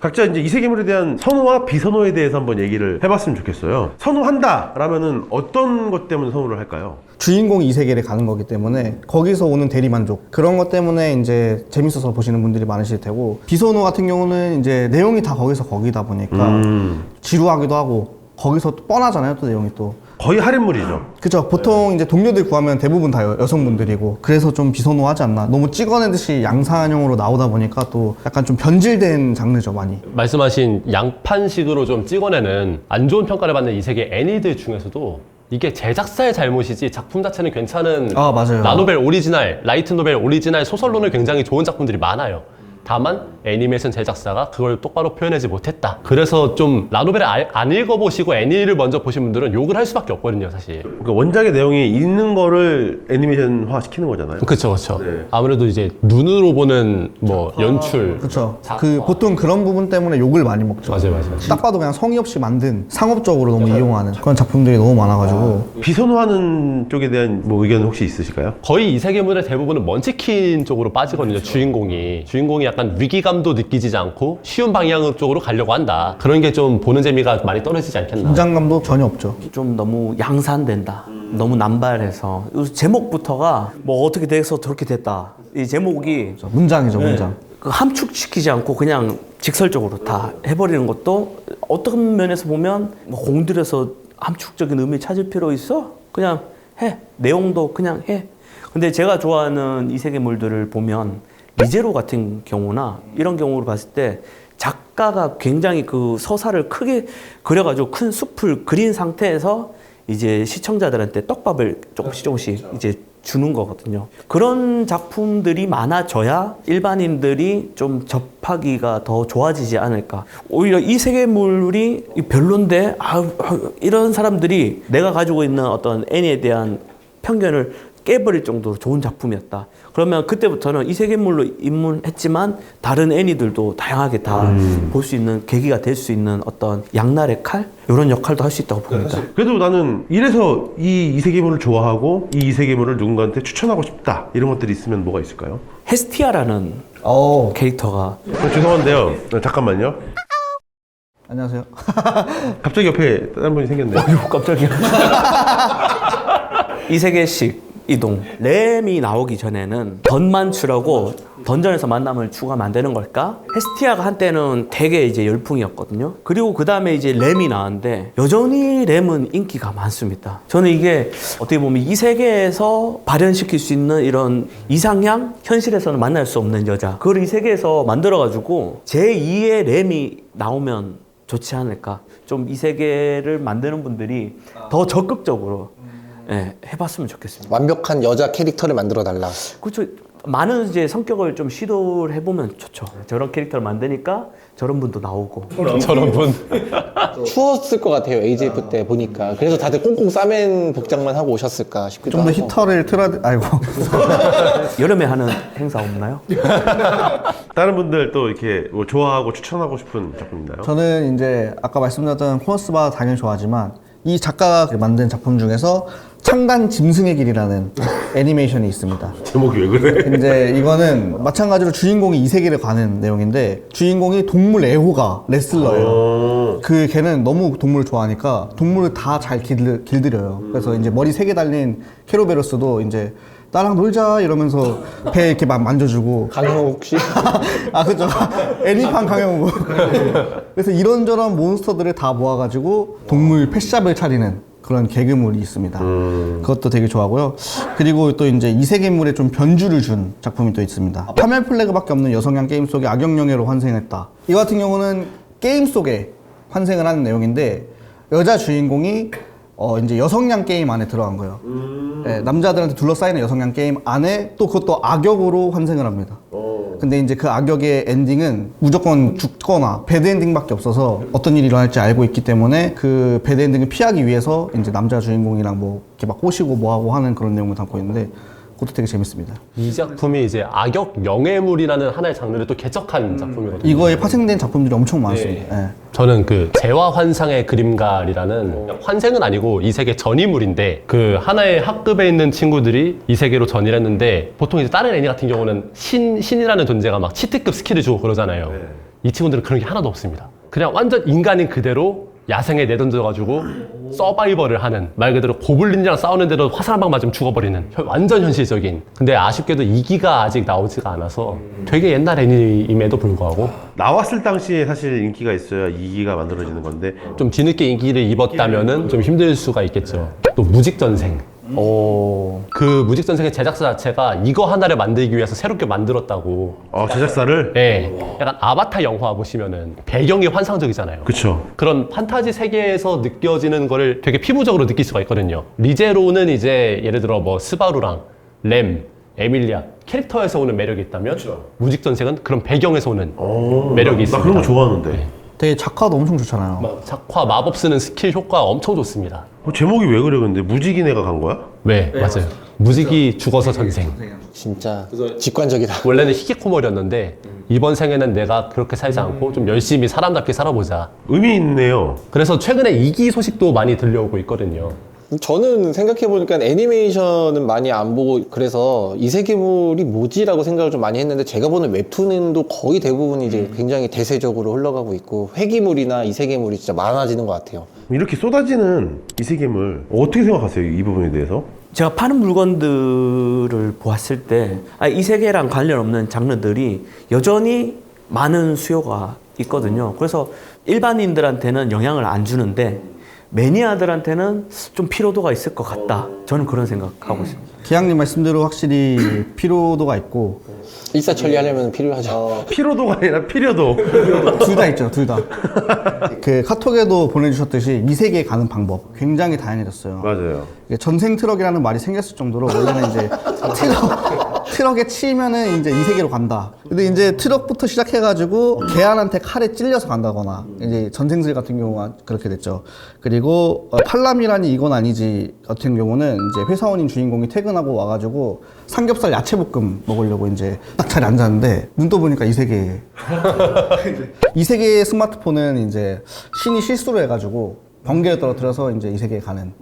각자 이제 이세계물에 대한 선호와 비선호에 대해서 한번 얘기를 해봤으면 좋겠어요. 선호한다 라면은 어떤 것 때문에 선호를 할까요? 주인공이 이 세계를 가는 거기 때문에 거기서 오는 대리만족, 그런 것 때문에 이제 재밌어서 보시는 분들이 많으실 테고, 비선호 같은 경우는 이제 내용이 다 거기서 거기다 보니까 지루하기도 하고, 거기서 또 뻔하잖아요, 또 내용이 또. 거의 할인물이죠. 그죠. 보통 이제 동료들 구하면 대부분 다 여성분들이고, 그래서 좀 비선호하지 않나. 너무 찍어내듯이 양산형으로 나오다 보니까 또 약간 좀 변질된 장르죠, 많이. 말씀하신 양판식으로 좀 찍어내는 안 좋은 평가를 받는 이 세계 애니들 중에서도 이게 제작사의 잘못이지 작품 자체는 괜찮은 아, 맞아요. 라노벨 오리지널, 라이트 노벨 오리지널 소설로는 굉장히 좋은 작품들이 많아요. 다만 애니메이션 제작사가 그걸 똑바로 표현하지 못했다. 그래서 좀 라노벨을 안 읽어보시고 애니를 먼저 보신 분들은 욕을 할 수밖에 없거든요, 사실. 그러니까 원작의 내용이 있는 거를 애니메이션화 시키는 거잖아요. 그쵸, 그쵸. 네. 아무래도 이제 눈으로 보는 뭐 연출. 그쵸. 그 보통 그런 부분 때문에 욕을 많이 먹죠. 맞아요, 맞아요. 딱 봐도 그냥 성의 없이 만든, 상업적으로 너무 이용하는 그런 작품들이 너무 많아가지고. 비선호하는 쪽에 대한 뭐 의견 혹시 있으실까요? 거의 이 세계물의 대부분은 먼치킨 쪽으로 빠지거든요. 주인공이 약간 위기감도 느끼지 않고 쉬운 방향 쪽으로 가려고 한다. 그런 게 좀 보는 재미가 많이 떨어지지 않겠나. 긴장감도 전혀 없죠. 좀 너무 양산된다. 너무 남발해서 제목부터가 뭐 어떻게 돼서 저렇게 됐다. 이 제목이 문장이죠, 문장. 그 함축시키지 않고 그냥 직설적으로 다 해버리는 것도 어떤 면에서 보면 뭐 공들여서 함축적인 의미 찾을 필요 있어? 그냥 해. 내용도 그냥 해. 근데 제가 좋아하는 이 세계물들을 보면 리제로 같은 경우나 이런 경우를 봤을 때 작가가 굉장히 그 서사를 크게 그려가지고 큰 숲을 그린 상태에서 이제 시청자들한테 떡밥을 조금씩 이제 주는 거거든요. 그런 작품들이 많아져야 일반인들이 좀 접하기가 더 좋아지지 않을까. 오히려 이 세계물이 별론데 이런 사람들이 내가 가지고 있는 어떤 애니에 대한 편견을 깨버릴 정도로 좋은 작품이었다. 그러면 그때부터는 이 세계물로 입문했지만 다른 애니들도 다양하게 다 볼 수 있는 계기가 될 수 있는 어떤 양날의 칼? 이런 역할도 할 수 있다고 봅니다. 그래도 나는 이래서 이 이세계물을 좋아하고 이 이세계물을 누군가한테 추천하고 싶다 이런 것들이 있으면 뭐가 있을까요? 헤스티아라는 캐릭터가 죄송한데요. 잠깐만요. 안녕하세요. 갑자기 옆에 다른 분이 생겼네요. 깜짝이야. 이 세계식 이동. 램이 나오기 전에는 던만추라고 던전에서 만남을 추구하면 안 되는 걸까? 헤스티아가 한때는 되게 이제 열풍이었거든요. 그리고 그 다음에 이제 램이 나왔는데 여전히 램은 인기가 많습니다. 저는 이게 어떻게 보면 이 세계에서 발현시킬 수 있는 이런 이상향? 현실에서는 만날 수 없는 여자. 그걸 이 세계에서 만들어가지고 제2의 램이 나오면 좋지 않을까. 좀 이 세계를 만드는 분들이 더 적극적으로 해봤으면 좋겠습니다. 완벽한 여자 캐릭터를 만들어 달라. 그렇죠. 많은 이제 성격을 좀 시도를 해보면 좋죠. 저런 캐릭터를 만드니까 저런 분도 나오고. 저런 분. 추웠을 것 같아요, AGF 때 보니까. 그래서 다들 꽁꽁 싸맨 복장만 하고 오셨을까 싶기도 좀 더 하고. 히터를 아이고. 여름에 하는 행사 없나요? 다른 분들 또 이렇게 뭐 좋아하고 추천하고 싶은 작품 있나요? 저는 이제 아까 말씀드렸던 코너스바 당연히 좋아하지만, 이 작가가 만든 작품 중에서 창단 짐승의 길이라는 애니메이션이 있습니다. 제목이 왜 그래? 이제 이거는 마찬가지로 주인공이 이 세계를 가는 내용인데, 주인공이 동물 애호가 레슬러예요. 그 걔는 너무 동물을 좋아하니까 동물을 다 잘 길들여요. 그래서 이제 머리 3개 달린 케로베로스도 이제 나랑 놀자 이러면서 배 이렇게 막 만져주고. 강형욱 혹시? 아, 그죠. 애니판 강영구. 그래서 이런저런 몬스터들을 다 모아가지고 동물 펫샵을 차리는 그런 개그물이 있습니다. 그것도 되게 좋아하고요. 그리고 또 이제 이세계물에 좀 변주를 준 작품이 또 있습니다. 파멸 플래그밖에 없는 여성향 게임 속에 악역영예로 환생했다. 이 같은 경우는 게임 속에 환생을 하는 내용인데, 여자 주인공이 이제 여성향 게임 안에 들어간 거예요. 네, 남자들한테 둘러싸이는 여성향 게임 안에 또 그것도 악역으로 환생을 합니다. 근데 이제 그 악역의 엔딩은 무조건 죽거나 배드 엔딩밖에 없어서 어떤 일이 일어날지 알고 있기 때문에 그 배드 엔딩을 피하기 위해서 이제 남자 주인공이랑 뭐 이렇게 막 꼬시고 뭐하고 하는 그런 내용을 담고 있는데, 그것도 되게 재밌습니다. 이 작품이 이제 악역 영예물이라는 하나의 장르를 또 개척한 작품이거든요. 이거에 파생된 작품들이 엄청 많습니다. 네. 저는 그 재화 환상의 그림가리라는 환생은 아니고 이 세계 전이물인데, 그 하나의 학급에 있는 친구들이 이 세계로 전이를 했는데, 보통 이제 다른 애니 같은 경우는 신이라는 존재가 막 치트급 스킬을 주고 그러잖아요. 이 친구들은 그런 게 하나도 없습니다. 그냥 완전 인간인 그대로 야생에 내던져가지고 서바이벌을 하는, 말 그대로 고블린이랑 싸우는데도 화살 한 방 맞으면 죽어버리는 완전 현실적인. 근데 아쉽게도 2기가 아직 나오지가 않아서 되게 옛날 애니임에도 불구하고 나왔을 당시에 사실 인기가 있어야 2기가 만들어지는 건데 좀 뒤늦게 인기를 입었다면은 좀 힘들 수가 있겠죠. 또 무직전생. 그 무직전생의 제작사 자체가 이거 하나를 만들기 위해서 새롭게 만들었다고. 제작사를? 예, 약간 아바타 영화 보시면은 배경이 환상적이잖아요. 그쵸. 그런 판타지 세계에서 느껴지는 거를 되게 피부적으로 느낄 수가 있거든요. 리제로는 이제 예를 들어 뭐 스바루랑 램, 에밀리아 캐릭터에서 오는 매력이 있다면 무직전생은 그런 배경에서 오는 매력이 있습니다. 나 그런 거 좋아하는데. 되게 작화도 엄청 좋잖아요. 작화, 마법 쓰는 스킬 효과 엄청 좋습니다. 제목이 왜 그래 근데? 무직인 애가 간 거야? 네, 맞아요. 무직이 죽어서 전생. 진짜 직관적이다. 원래는 히키코모리였는데 이번 생에는 내가 그렇게 살지 않고 좀 열심히 사람답게 살아보자. 의미 있네요. 그래서 최근에 2기 소식도 많이 들려오고 있거든요. 저는 생각해보니까 애니메이션은 많이 안 보고 그래서 이세계물이 뭐지라고 생각을 좀 많이 했는데 제가 보는 웹툰도 거의 대부분 이제 굉장히 대세적으로 흘러가고 있고 회기물이나 이세계물이 진짜 많아지는 것 같아요. 이렇게 쏟아지는 이세계물 어떻게 생각하세요? 이 부분에 대해서? 제가 파는 물건들을 보았을 때 이 세계랑 관련 없는 장르들이 여전히 많은 수요가 있거든요. 그래서 일반인들한테는 영향을 안 주는데 매니아들한테는 좀 피로도가 있을 것 같다. 저는 그런 생각하고 있습니다. 기양님 말씀대로 확실히 피로도가 있고 일사천리하려면 필요하죠. 피로도가 아니라 필요도. 둘 다 있죠, 둘 다. 그 카톡에도 보내주셨듯이 이 세계에 가는 방법 굉장히 다양해졌어요. 맞아요. 이게 전생 트럭이라는 말이 생겼을 정도로 원래는 이제 트럭에 치면은 이제 이 세계로 간다. 근데 이제 트럭부터 시작해가지고 개한한테 칼에 찔려서 간다거나 이제 전생들 같은 경우가 그렇게 됐죠. 그리고 팔람이라니 이건 아니지 같은 경우는 이제 회사원인 주인공이 퇴근하고 와가지고 삼겹살 야채볶음 먹으려고 이제 딱 자리에 앉았는데 눈 떠보니까 이 세계에 이 세계의 스마트폰은 이제 신이 실수를 해가지고 번개를 떨어뜨려서 이제 이 세계에 가는.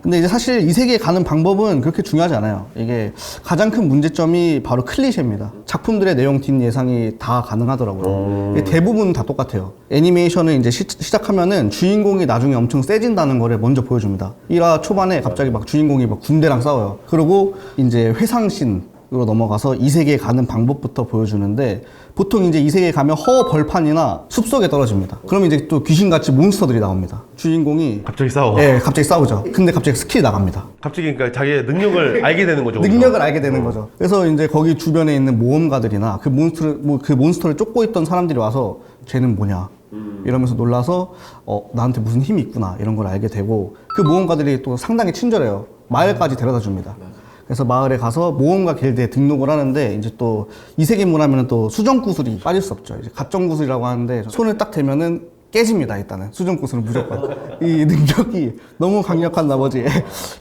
근데 이제 사실 이 세계에 가는 방법은 그렇게 중요하지 않아요. 이게 가장 큰 문제점이 바로 클리셰입니다. 작품들의 내용 뒷 예상이 다 가능하더라고요. 이게 대부분 다 똑같아요. 애니메이션을 이제 시작하면은 주인공이 나중에 엄청 세진다는 거를 먼저 보여줍니다. 1화 초반에 갑자기 막 주인공이 막 군대랑 싸워요. 그리고 이제 회상신으로 넘어가서 이 세계에 가는 방법부터 보여주는데 보통 이제 이 세계에 가면 벌판이나 숲속에 떨어집니다. 그러면 이제 또 귀신같이 몬스터들이 나옵니다. 주인공이 갑자기 싸워. 네, 갑자기 싸우죠. 근데 갑자기 스킬이 나갑니다. 갑자기 그러니까 자기의 능력을 알게 되는 거죠. 능력을 알게 되는 거죠. 그래서 이제 거기 주변에 있는 모험가들이나 그 몬스터를 쫓고 있던 사람들이 와서 쟤는 뭐냐 이러면서 놀라서 나한테 무슨 힘이 있구나 이런 걸 알게 되고 그 모험가들이 또 상당히 친절해요. 마을까지 데려다 줍니다. 그래서 마을에 가서 모험가 길드에 등록을 하는데 이제 또 이세계물 하면은 또 수정구슬이 빠질 수 없죠. 이제 가정구슬이라고 하는데 손을 딱 대면은 깨집니다. 일단은 수정구슬은 무조건 이 능력이 너무 강력한 나머지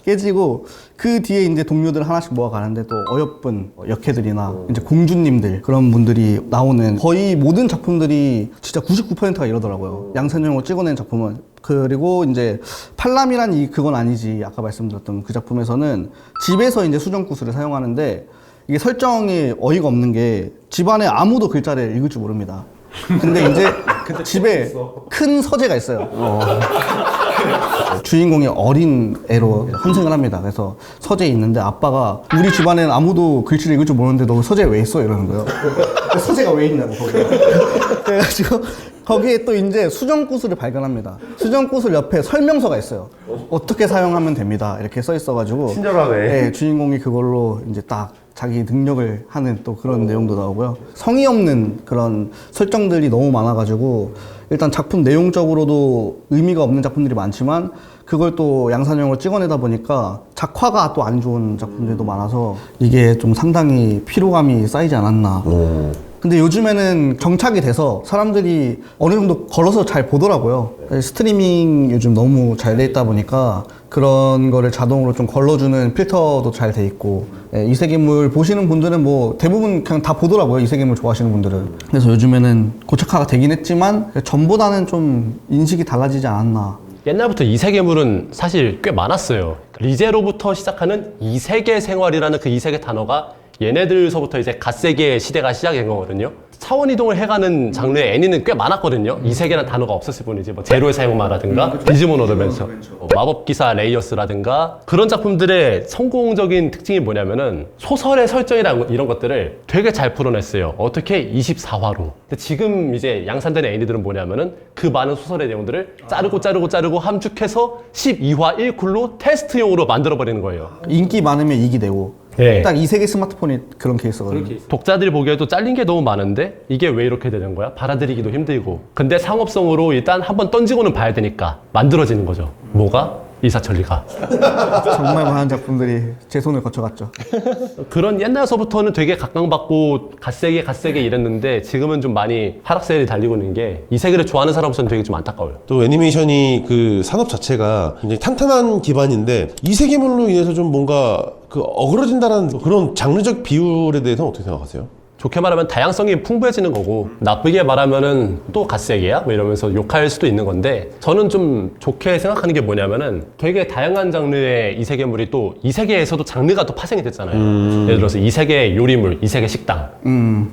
깨지고 그 뒤에 이제 동료들 하나씩 모아가는데 또 어여쁜 역해들이나 이제 공주님들 그런 분들이 나오는 거의 모든 작품들이 진짜 99%가 이러더라고요. 양산형으로 찍어낸 작품은. 그리고 이제 팔람이란 그건 아니지 아까 말씀드렸던 그 작품에서는 집에서 이제 수정구슬을 사용하는데 이게 설정이 어이가 없는 게 집안에 아무도 글자를 읽을 줄 모릅니다. 근데 이제 집에 큰 서재가 있어요. 주인공이 어린 애로 환생을 합니다. 그래서 서재에 있는데 아빠가 우리 집안에는 아무도 글씨를 읽을 줄 모르는데 너 서재에 왜 있어? 이러는 거예요. 서재가 왜 있냐고 거기에. 그래가지고 거기에 또 이제 수정구슬을 발견합니다. 수정구슬 옆에 설명서가 있어요. 어떻게 사용하면 됩니다. 이렇게 써 있어가지고 친절하네. 네, 주인공이 그걸로 이제 딱 자기 능력을 하는 또 그런 내용도 나오고요. 성의 없는 그런 설정들이 너무 많아가지고 일단 작품 내용적으로도 의미가 없는 작품들이 많지만 그걸 또 양산형으로 찍어내다 보니까 작화가 또 안 좋은 작품들도 많아서 이게 좀 상당히 피로감이 쌓이지 않았나. 근데 요즘에는 정착이 돼서 사람들이 어느 정도 걸어서 잘 보더라고요. 스트리밍 요즘 너무 잘 돼 있다 보니까 그런 거를 자동으로 좀 걸러주는 필터도 잘 돼 있고 이세계물 보시는 분들은 뭐 대부분 그냥 다 보더라고요. 이세계물 좋아하시는 분들은. 그래서 요즘에는 고착화가 되긴 했지만 전보다는 좀 인식이 달라지지 않았나. 옛날부터 이세계물은 사실 꽤 많았어요. 리제로부터 시작하는 이세계 생활이라는 그 이세계 단어가 얘네들서부터 이제 갓세계 시대가 시작된 거거든요. 차원 이동을 해가는 장르의 애니는 꽤 많았거든요. 이 세계란 단어가 없었을 뿐이지 뭐 제로의 사용마라든가 디지몬 어드벤처, 마법기사 레이어스라든가 그런 작품들의 성공적인 특징이 뭐냐면은 소설의 설정이랑 이런 것들을 되게 잘 풀어냈어요. 어떻게 24화로. 근데 지금 이제 양산되는 애니들은 뭐냐면은 그 많은 소설의 내용들을 자르고 함축해서 12화 1쿨로 테스트용으로 만들어버리는 거예요. 인기 많으면 이기 되고 예. 딱 이 세계 스마트폰이 그런 케이스거든요. 독자들이 보기에도 잘린 게 너무 많은데 이게 왜 이렇게 되는 거야? 받아들이기도 힘들고. 근데 상업성으로 일단 한번 던지고는 봐야 되니까 만들어지는 거죠. 뭐가? 이사천리가. 정말 많은 작품들이 제 손을 거쳐갔죠. 그런 옛날서부터는 되게 각광받고 갓세게 이랬는데 지금은 좀 많이 하락세를 달리고 있는 게 이 세계를 좋아하는 사람으로서는 되게 좀 안타까워요. 또 애니메이션이 그 산업 자체가 굉장히 탄탄한 기반인데 이 세계물로 인해서 좀 뭔가 그 어그러진다라는 그런 장르적 비율에 대해서는 어떻게 생각하세요? 좋게 말하면 다양성이 풍부해지는 거고 나쁘게 말하면은 또 갓세게야? 뭐 이러면서 욕할 수도 있는 건데 저는 좀 좋게 생각하는 게 뭐냐면은 되게 다양한 장르의 이 세계물이 또 이 세계에서도 장르가 또 파생이 됐잖아요. 예를 들어서 이 세계 요리물, 이 세계 식당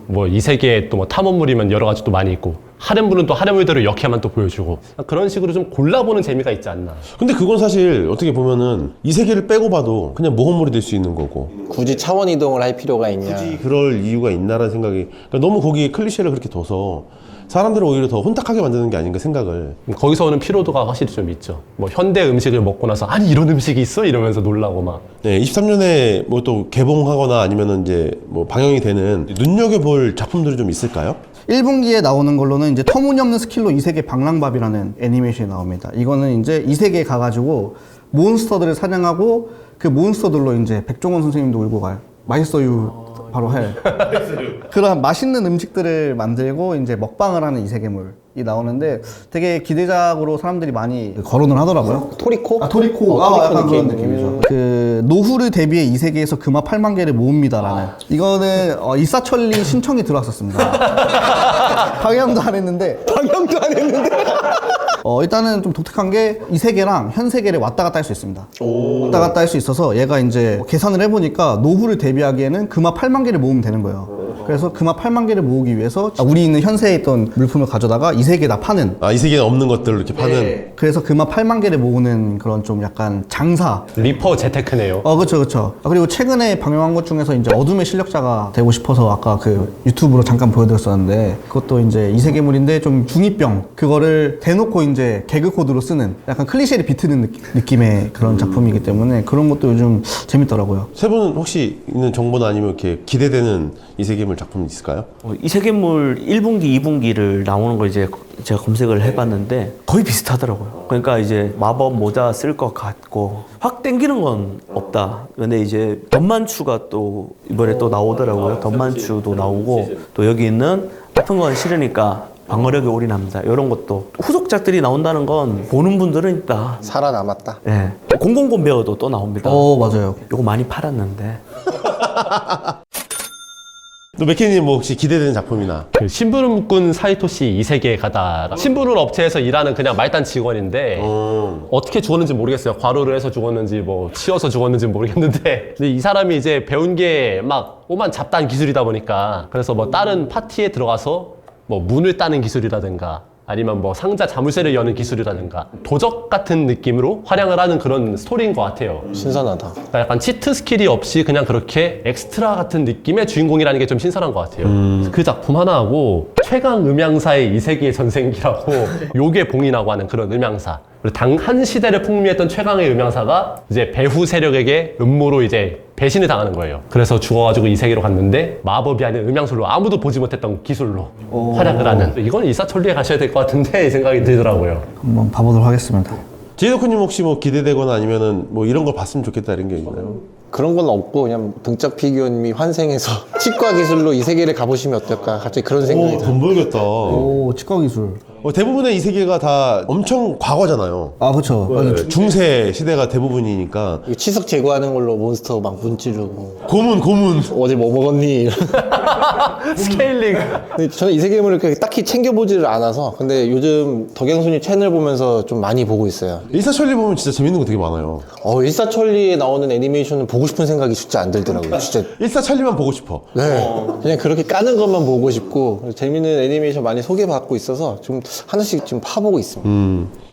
뭐 이 세계에 또 뭐 탐험물이면 여러 가지 또 많이 있고 하렘물은 또 하렘물대로 역해만 또 보여주고 그런 식으로 좀 골라보는 재미가 있지 않나. 근데 그건 사실 어떻게 보면은 이 세계를 빼고 봐도 그냥 모험물이 될 수 있는 거고 굳이 차원 이동을 할 필요가 있냐. 그럴 이유가 있나라는 생각이 그러니까 너무 거기에 클리셰를 그렇게 둬서 사람들을 오히려 더 혼탁하게 만드는 게 아닌가 생각을. 거기서 오는 피로도가 확실히 좀 있죠. 뭐 현대 음식을 먹고 나서 아니 이런 음식이 있어? 이러면서 놀라고 막. 네, 23년에 뭐 또 개봉하거나 아니면은 이제 뭐 방영이 되는 눈여겨볼 작품들이 좀 있을까요? 1분기에 나오는 걸로는 이제 터무니없는 스킬로 이 세계 방랑밥이라는 애니메이션이 나옵니다. 이거는 이제 이 세계에 가가지고 몬스터들을 사냥하고 그 몬스터들로 이제 백종원 선생님도 울고 가요. 맛있어요. 바로 해. 그런 맛있는 음식들을 만들고 이제 먹방을 하는 이 세계물이 나오는데 되게 기대작으로 사람들이 많이 거론을 하더라고요. 토리코? 토리코. 토리코 약간 그런 느낌. 느낌이죠. 그 노후를 대비해 이 세계에서 금화 8만 개를 모읍니다라는. 이거는 이사천리 신청이 들어왔었습니다. 방영도 안 했는데. 방영도 안 했는데. 일단은 좀 독특한 게 이 세계랑 현 세계를 왔다 갔다 할 수 있습니다. 왔다 갔다 할 수 있어서 얘가 이제 계산을 해보니까 노후를 대비하기에는 금화 8만 개를 모으면 되는 거예요. 그래서 금화 8만 개를 모으기 위해서 우리 있는 현세에 있던 물품을 가져다가 이 세계에다 파는. 아, 이 세계에 없는 것들을 이렇게 파는. 그래서 금화 8만 개를 모으는 그런 좀 약간 장사. 리퍼 재테크네요. 그쵸. 그리고 최근에 방영한 것 중에서 이제 어둠의 실력자가 되고 싶어서 아까 그 유튜브로 잠깐 보여드렸었는데 그것도 이제 이 세계물인데 좀 중2병 그거를 대놓고 이제 개그 코드로 쓰는 약간 클리셰를 비트는 느낌의 그런 작품이기 때문에 그런 것도 요즘 재밌더라고요. 세 분은 혹시 있는 정보나 아니면 이렇게 기대되는 이 세계물 작품 있을까요? 이 세계물 1분기, 2분기를 나오는 걸 이제 제가 검색을 해봤는데 거의 비슷하더라고요. 그러니까 이제 마법 모자 쓸 것 같고 확 땡기는 건 없다. 근데 이제 덤만추가 또 이번에 또 나오더라고요. 덤만추도 나오고 또 여기 있는 아픈 건 싫으니까 방어력에 올인합니다. 이런 것도 후속작들이 나온다는 건 보는 분들은 있다. 살아남았다. 네. 009 베어도 또 나옵니다. 맞아요. 요거 많이 팔았는데. 또 맥케님 뭐 혹시 기대되는 작품이나. 그 심부름꾼 사이토시 이 세계에 가다. 심부름 업체에서 일하는 그냥 말단 직원인데 어떻게 죽었는지 모르겠어요. 과로를 해서 죽었는지 뭐 치여서 죽었는지 모르겠는데 근데 이 사람이 이제 배운 게 막 오만 잡다한 기술이다 보니까 그래서 뭐 다른 파티에 들어가서 뭐 문을 따는 기술이라든가 아니면 뭐 상자 자물쇠를 여는 기술이라든가 도적 같은 느낌으로 활약을 하는 그런 스토리인 것 같아요. 신선하다. 그러니까 약간 치트 스킬이 없이 그냥 그렇게 엑스트라 같은 느낌의 주인공이라는 게 좀 신선한 것 같아요. 그 작품 하나하고 최강 음향사의 이 세계의 전생기라고 요괴 봉인하고 하는 그런 음향사. 그리고 한 시대를 풍미했던 최강의 음향사가 이제 배후 세력에게 음모로 이제 배신을 당하는 거예요. 그래서 죽어가지고 이 세계로 갔는데 마법이 아닌 음향술로 아무도 보지 못했던 기술로 활약을 하는. 이건 이사천리에 가셔야 될 것 같은데 이 생각이 들더라고요. 한번 봐보도록 하겠습니다. 제이덕후님 혹시 뭐 기대되거나 아니면은 뭐 이런 걸 봤으면 좋겠다 이런 게 있나요? 그런 건 없고 그냥 등짝 피규어님이 환생해서 치과 기술로 이 세계를 가보시면 어떨까 갑자기 그런 생각이 들어요. 돈 벌겠다. 치과 기술. 대부분의 이 세계가 다 엄청 과거잖아요. 아 그렇죠. 중세 시대가 대부분이니까. 이거 치석 제거하는 걸로 몬스터 막 문지르고 고문. 어제 뭐 먹었니? 스케일링. 근데 저는 이 세계물을 그렇게 딱히 챙겨보지를 않아서 근데 요즘 덕양순이 채널 보면서 좀 많이 보고 있어요. 일사천리 보면 진짜 재밌는 거 되게 많아요. 일사천리에 나오는 애니메이션은 보고 싶은 생각이 진짜 안 들더라고요. 진짜 일사천리만 보고 싶어. 네. 그냥 그렇게 까는 것만 보고 싶고 재밌는 애니메이션 많이 소개받고 있어서 좀 하나씩 지금 파보고 있습니다.